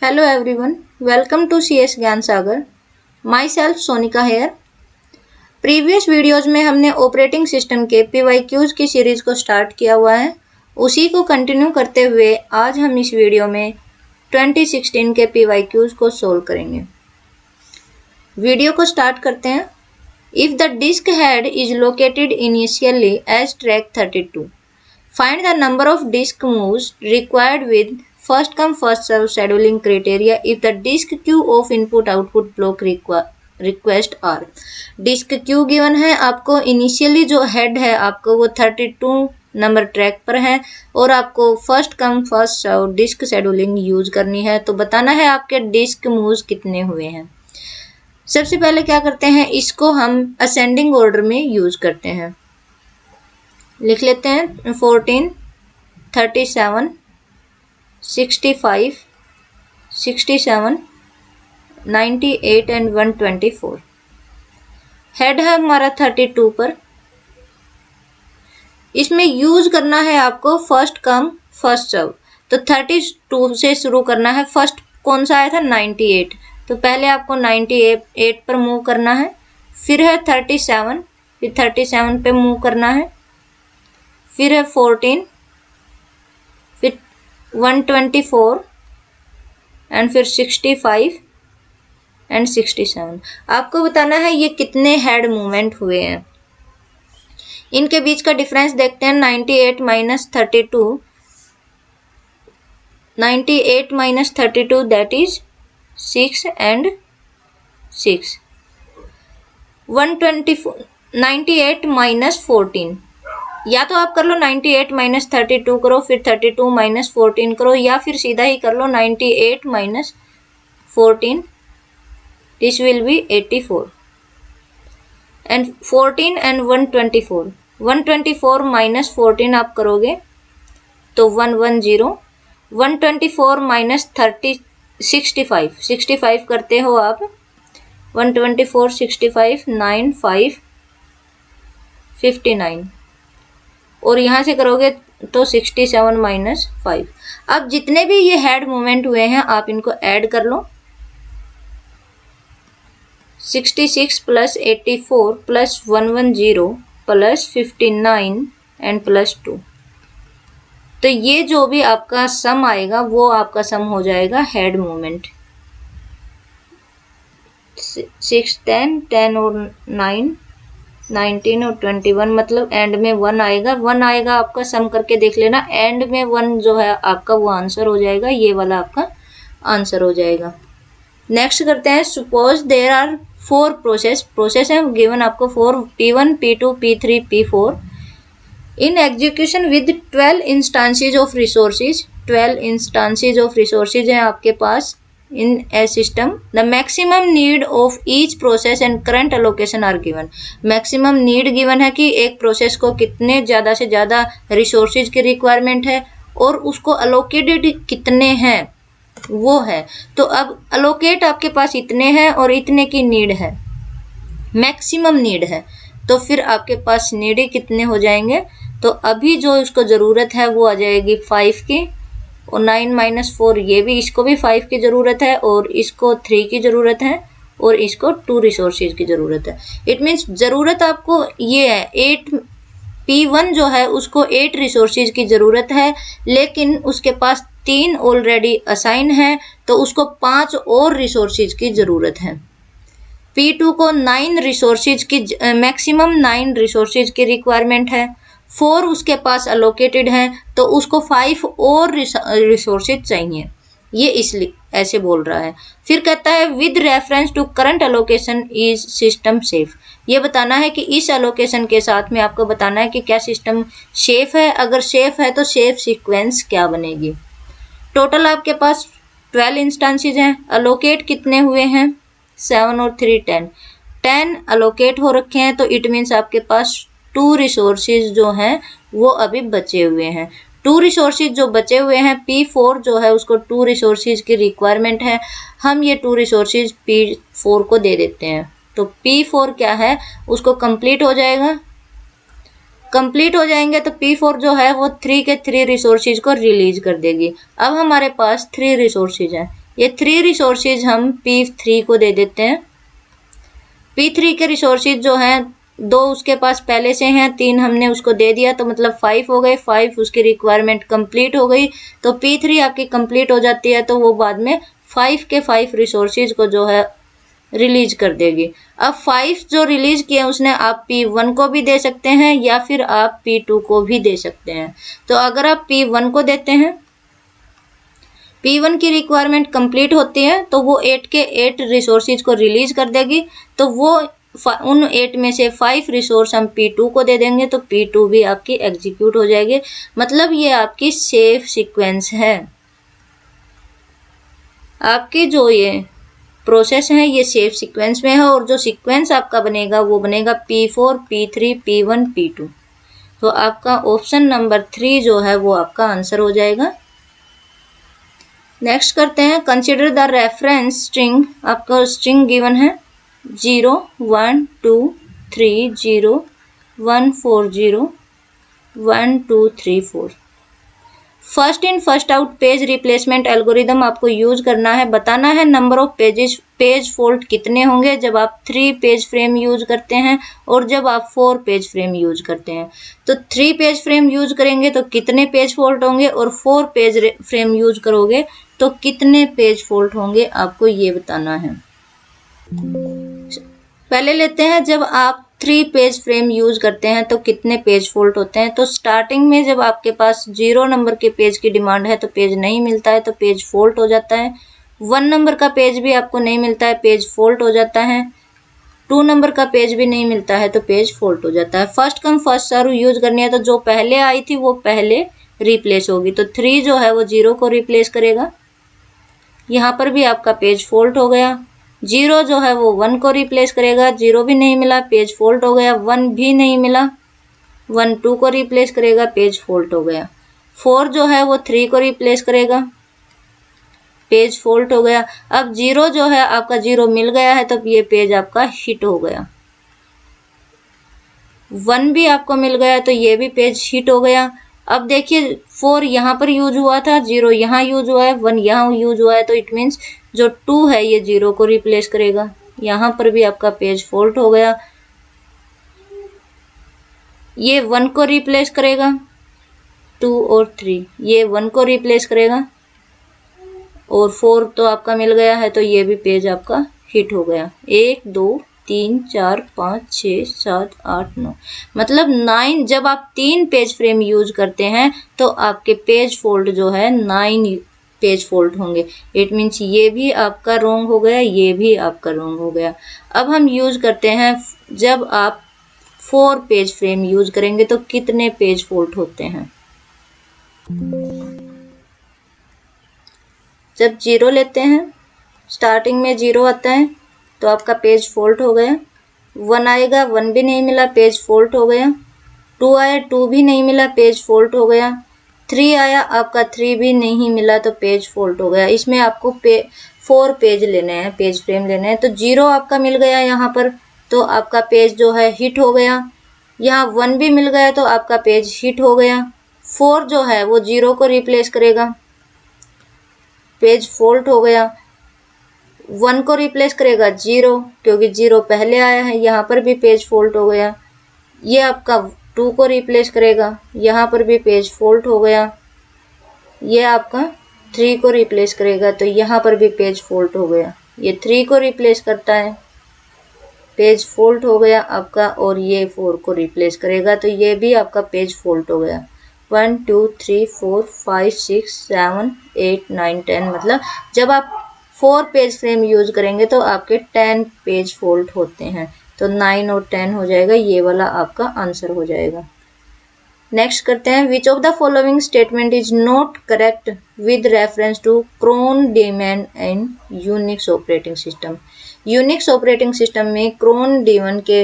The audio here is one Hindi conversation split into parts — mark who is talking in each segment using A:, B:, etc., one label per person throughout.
A: Hello everyone, welcome to CS ज्ञान सागर. Myself Sonika here. Previous videos में हमने ऑपरेटिंग सिस्टम के PYQs की सीरीज को स्टार्ट किया हुआ है. उसी को कंटिन्यू करते हुए आज हम इस वीडियो में 2016 के PYQs को सोल्व करेंगे. वीडियो को स्टार्ट करते हैं. If the disk head is located initially as track 32, find the number of disk moves required with first come first serve scheduling criteria if the disk queue of input output block request are. Disk queue given है आपको. इनिशियली जो हेड है आपको वो 32 नंबर ट्रैक पर है और आपको first come first serve disk scheduling use करनी है. तो बताना है आपके डिस्क मूव्स कितने हुए हैं. सबसे पहले क्या करते हैं, इसको हम असेंडिंग ऑर्डर में यूज करते हैं. लिख लेते हैं 14, 37, 65, 67, 98 एंड 124. हेड है हमारा 32 पर. इसमें यूज करना है आपको फर्स्ट कम फर्स्ट सर्व. तो 32 से शुरू करना है. फर्स्ट कौन सा आया था 98, तो पहले आपको 98 पर मूव करना है. फिर है 37, फिर 37 पे मूव करना है. फिर है 14, फिर 124 एंड फिर 65 एंड 67. आपको बताना है ये कितने हेड मूवमेंट हुए हैं. इनके बीच का डिफरेंस देखते हैं. 98 minus 32, 98 minus 32 that is 6 and 6. 124, 98 minus 14. या तो आप कर लो 98 माइनस 32 करो, फिर 32 माइनस 14 करो, या फिर सीधा ही कर लो 98 minus 14. This will be 84 and 14 and 124. 124 minus 14 आप करोगे तो 110. 124 माइनस 30 65 करते हो आप. 124 65 9 5 59 और यहाँ से करोगे तो 67 माइनस 5. अब जितने भी ये हेड मूवमेंट हुए हैं आप इनको ऐड कर लो. 66 plus 84 plus 110 plus 59 and plus 2. तो ये जो भी आपका सम आएगा वो आपका सम हो जाएगा हेड मूवमेंट. 6 10 और 9 19 और 21, मतलब एंड में 1 आएगा. 1 आएगा आपका, सम करके देख लेना. एंड में 1 जो है आपका वो आंसर हो जाएगा. ये वाला आपका आंसर हो जाएगा. नेक्स्ट करते हैं. सपोज देयर आर 4 प्रोसेस है गिवन आपको 4, P1 P2 P3 P4 in execution with 12 instances of resources. 12 instances of resources हैं आपके पास in a system. The maximum need of each process and current allocation are given. maximum need given है कि एक प्रोसेस को कितने ज़्यादा से ज़्यादा रिसोर्सेज की रिक्वायरमेंट है और उसको अलोकेटेड कितने हैं वो है. तो अब अलोकेट आपके पास इतने हैं और इतने की नीड है, मैक्सिमम नीड है. तो फिर आपके पास नीड कितने हो जाएंगे. तो अभी जो इसको ज़रूरत है वो आ जाएगी 5 की, और 9 माइनस 4 ये भी, इसको भी 5 की ज़रूरत है और इसको 3 की ज़रूरत है और इसको 2 रिसोर्सेज की ज़रूरत है. इट मीन्स ज़रूरत आपको ये है 8. P1 जो है उसको 8 रिसोर्सेज की ज़रूरत है, लेकिन उसके पास 3 ऑलरेडी असाइन है तो उसको 5 और रिसोर्सेज की ज़रूरत है. P2 को 9 रिसोर्सेज की मैक्सिमम 9 रिसोर्सेज की रिक्वायरमेंट है. 4 उसके पास अलोकेटेड हैं तो उसको 5 और रिसोर्सेज चाहिए. ये इसलिए ऐसे बोल रहा है. फिर कहता है with reference to current allocation is system safe. ये बताना है कि इस अलोकेशन के साथ में आपको बताना है कि क्या सिस्टम सेफ है. अगर सेफ है तो सेफ सीक्वेंस क्या बनेगी. टोटल आपके पास 12 इंस्टांसेज हैं. अलोकेट कितने हुए हैं 7 और 3 10 अलोकेट हो रखे हैं. तो इट मीन्स आपके पास 2 रिसोर्सेज जो हैं वो अभी बचे हुए हैं. 2 रिसोर्सेज जो बचे हुए हैं, P4 जो है उसको 2 रिसोर्सेज की रिक्वायरमेंट है. हम ये 2 रिसोर्सेज P4 को दे देते हैं. तो P4 क्या है उसको कंप्लीट हो जाएगा. कंप्लीट हो जाएंगे तो P4 जो है वो 3 के 3 रिसोर्सेज को रिलीज कर देगी. अब हमारे पास 3 रिसोर्सेज हैं. ये 3 रिसोर्सेज हम P3 को दे देते हैं। P3 के रिसोर्सेज जो हैं 2 उसके पास पहले से हैं, 3 हमने उसको दे दिया तो मतलब 5 हो गए, 5 उसकी रिक्वायरमेंट कंप्लीट हो गई तो P3 आपकी कंप्लीट हो जाती है, तो वो बाद में 5 के 5 रिसोर्सेज को जो है रिलीज कर देगी। अब 5 जो रिलीज किए उसने आप P1 को भी दे सकते हैं या फिर आप P2 को भी दे सकते हैं। तो अगर आप P1 को देते हैं, P1 की रिक्वायरमेंट कंप्लीट होती है तो वो 8 के 8 रिसोर्सेज को रिलीज कर देगी, तो वो उन 8 में से 5 रिसोर्स हम P2 को दे देंगे तो P2 भी आपकी एग्जीक्यूट हो जाएगी। मतलब ये आपकी सेफ सीक्वेंस है। आपकी जो ये प्रोसेस है ये सेफ सीक्वेंस में है और जो सीक्वेंस आपका बनेगा वो बनेगा P4, P3, P1, P2। तो आपका ऑप्शन नंबर 3 जो है वो आपका आंसर हो जाएगा। नेक्स्ट करते हैं, कंसिडर द रेफरेंस स्ट्रिंग। आपका स्ट्रिंग गिवन है 0 1 2 3 0 1 4 0 1 2 3 4। First in first out page replacement algorithm आपको यूज करना है। बताना है नंबर ऑफ पेज फॉल्ट कितने होंगे जब आप 3 पेज फ्रेम यूज करते हैं और जब आप 4 पेज फ्रेम यूज करते हैं। तो 3 पेज फ्रेम यूज करेंगे तो कितने पेज फॉल्ट होंगे और 4 पेज फ्रेम यूज करोगे तो कितने पेज फॉल्ट होंगे, आपको ये बताना है। पहले लेते हैं, जब आप 3 पेज फ्रेम यूज करते हैं तो कितने पेज फॉल्ट होते हैं। तो स्टार्टिंग में जब आपके पास 0 नंबर के पेज की डिमांड है तो पेज नहीं मिलता है तो पेज फॉल्ट हो जाता है। 1 नंबर का पेज भी आपको नहीं मिलता है, पेज फॉल्ट हो जाता है। 2 नंबर का पेज भी नहीं मिलता है तो पेज फॉल्ट हो जाता है। First come first serve use करनी है तो जो पहले आई थी वो पहले रिप्लेस होगी। तो 3 जो है वो 0 को रिप्लेस करेगा। यहाँ पर भी आपका पेज फॉल्ट हो गया। 0 जो है वो 1 को रिप्लेस करेगा, 0 भी नहीं मिला, पेज फॉल्ट हो गया। 1 भी नहीं मिला, 1 2 को रिप्लेस करेगा, पेज फॉल्ट हो गया। 4 जो है वो 3 को रिप्लेस करेगा, पेज फॉल्ट हो गया। अब 0 जो है आपका 0 मिल गया है तो ये पेज आपका हिट हो गया। 1 भी आपको मिल गया तो ये भी पेज हिट हो गया। अब देखिए 4 यहाँ पर यूज हुआ था, 0 यहाँ यूज हुआ है, 1 यहाँ यूज हुआ है, तो इट मीन्स जो 2 है ये 0 को रिप्लेस करेगा। यहाँ पर भी आपका पेज फॉल्ट हो गया। ये 1 को रिप्लेस करेगा, 2 और 3 ये 1 को रिप्लेस करेगा और 4 तो आपका मिल गया है तो ये भी पेज आपका हिट हो गया। 1 2 3 4 5 6 7 8 9 मतलब 9। जब आप 3 पेज फ्रेम यूज करते हैं तो आपके पेज फॉल्ट जो है 9 पेज फॉल्ट होंगे। इट मीन्स ये भी आपका रॉन्ग हो गया, ये भी आपका रॉन्ग हो गया। अब हम यूज करते हैं, जब आप 4 पेज फ्रेम यूज करेंगे तो कितने पेज फॉल्ट होते हैं। जब 0 लेते हैं, स्टार्टिंग में 0 आता है तो आपका पेज फॉल्ट हो गया। 1 आएगा, 1 भी नहीं मिला, पेज फॉल्ट हो गया। 2 आया, 2 भी नहीं मिला, पेज फॉल्ट हो गया। 3 आया, आपका 3 भी नहीं मिला तो पेज फॉल्ट हो गया। इसमें आपको 4 पेज लेने हैं, पेज फ्रेम लेने हैं। तो 0 आपका मिल गया यहाँ पर तो आपका पेज जो है हिट हो गया। यहाँ 1 भी मिल गया तो आपका पेज हिट हो गया। 4 जो है वो 0 को रिप्लेस करेगा, पेज फॉल्ट हो गया। 1 को रिप्लेस करेगा 0 क्योंकि 0 पहले आया है, यहाँ पर भी पेज फॉल्ट हो गया। ये आपका 2 को रिप्लेस करेगा, यहाँ पर भी पेज फॉल्ट हो गया। ये आपका 3 को रिप्लेस करेगा तो यहाँ पर भी पेज फॉल्ट हो गया। ये 3 को रिप्लेस करता है, पेज फॉल्ट हो गया आपका। और ये 4 को रिप्लेस करेगा तो ये भी आपका पेज फॉल्ट हो गया। 1 2 3 4 5 6 7 8 9 10 मतलब जब आप 4 पेज फ्रेम यूज करेंगे तो आपके 10 पेज फॉल्ट होते हैं। तो 9 और 10 हो जाएगा, ये वाला आपका आंसर हो जाएगा। नेक्स्ट करते हैं, which of the following statement is not correct with reference to cron daemon and Unix operating system. Unix operating system में क्रोन डेमन के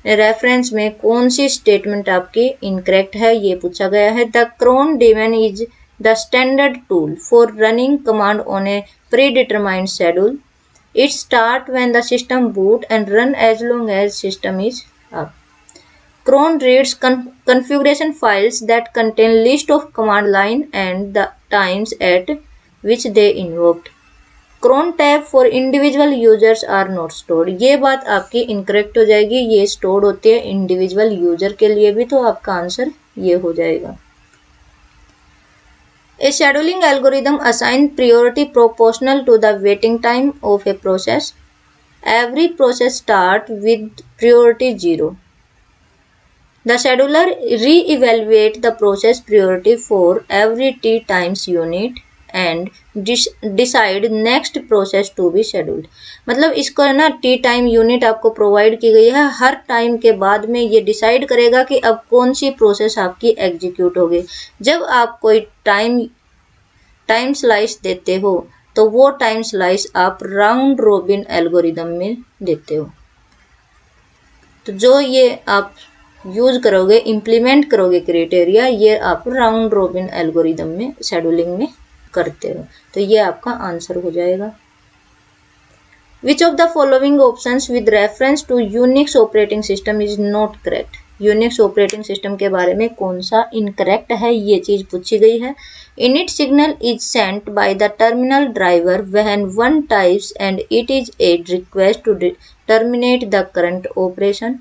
A: रेफरेंस में कौन सी स्टेटमेंट आपकी इनकरेक्ट है, ये पूछा गया है। The cron daemon is the standard tool for running command on a predetermined schedule. It start when the system boot and run as long as system is up. Cron reads configuration files that contain list of command line and the times at which they invoked. Crontab for individual users are not stored, ये बात आपकी इनकरेक्ट हो जाएगी, ये स्टोर्ड होती है इंडिविजुअल यूजर के लिए भी, तो आपका आंसर ये हो जाएगा। A scheduling algorithm assigns priority proportional to the waiting time of a process. Every process starts with priority 0. The scheduler re-evaluates the process priority for every t times unit and decide next process to be scheduled. मतलब इसको है ना टी टाइम यूनिट आपको प्रोवाइड की गई है, हर टाइम के बाद में ये डिसाइड करेगा कि अब कौन सी प्रोसेस आपकी एग्जीक्यूट होगी। जब आप कोई टाइम स्लाइस देते हो तो वो टाइम स्लाइस आप राउंड रोबिन एल्गोरिदम में देते हो। तो जो ये आप यूज करोगे, इम्प्लीमेंट करोगे क्राइटेरिया, ये आप राउंड रोबिन एल्गोरिदम में शेड्यूलिंग में करते हो, तो ये आपका आंसर हो जाएगा। Which of the following options with reference to Unix operating system is not correct, Unix operating system के बारे में कौन सा इनकरेक्ट है, ये चीज पूछी गई है। Init signal is sent by the terminal driver when one types and it is a request to terminate the current operation.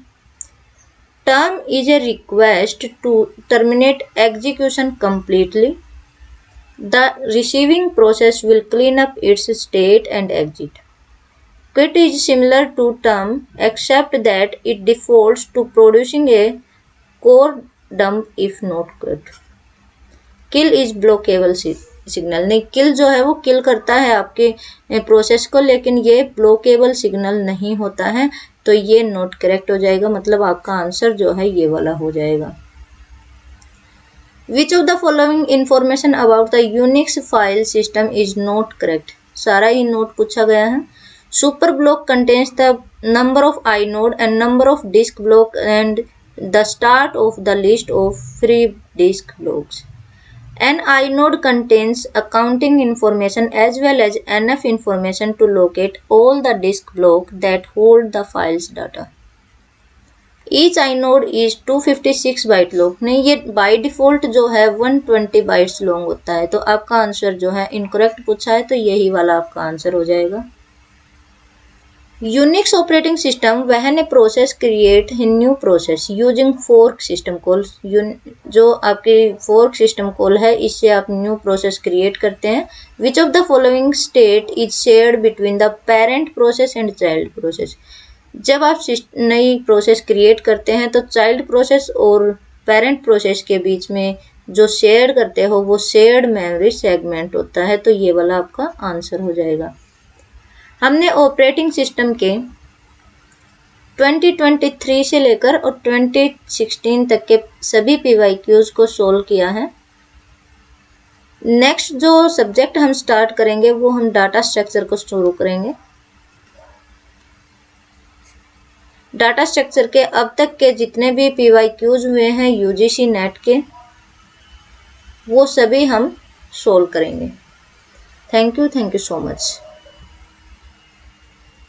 A: Term is a request to terminate execution completely. The receiving process will clean up its state and exit. Quit is similar to term except that it defaults to producing a core dump if not quit. Kill is blockable signal, नहीं किल जो है वो किल करता है आपके प्रोसेस को, लेकिन ये ब्लॉकेबल सिग्नल नहीं होता है, तो ये नॉट करेक्ट हो जाएगा, मतलब आपका आंसर जो है ये वाला हो जाएगा। Which of the following information about the Unix file system is not correct, सारा ही नोट पूछा गया है। Super block contains the number of inode and number of disk block and the start of the list of free disk blocks. An inode contains accounting information as well as enough information to locate all the disk blocks that hold the file's data. Each inode is 256 byte long, नहीं ये by default जो है 120 bytes long होता है, तो आपका आंसर जो है इनकरेक्ट पूछा है, तो यही वाला आपका आंसर हो जाएगा। Unix operating system when a process create a new process using fork system call, जो आपके fork system call है इससे आप new process create करते हैं। Which of the following state is shared between the parent process and child process, जब आप नई प्रोसेस क्रिएट करते हैं तो चाइल्ड प्रोसेस और पेरेंट प्रोसेस के बीच में जो शेयर करते हो वो शेयर्ड मेमोरी सेगमेंट होता है, तो ये वाला आपका आंसर हो जाएगा। हमने ऑपरेटिंग सिस्टम के 2023 से लेकर और 2016 तक के सभी PYQs को सोल्व किया है। नेक्स्ट जो सब्जेक्ट हम स्टार्ट करेंगे वो हम डाटा स्ट्रक्चर को शुरू करेंगे। डाटा स्ट्रक्चर के अब तक के जितने भी PYQs हुए हैं UGC नेट के, वो सभी हम सोल्व करेंगे। Thank you so much.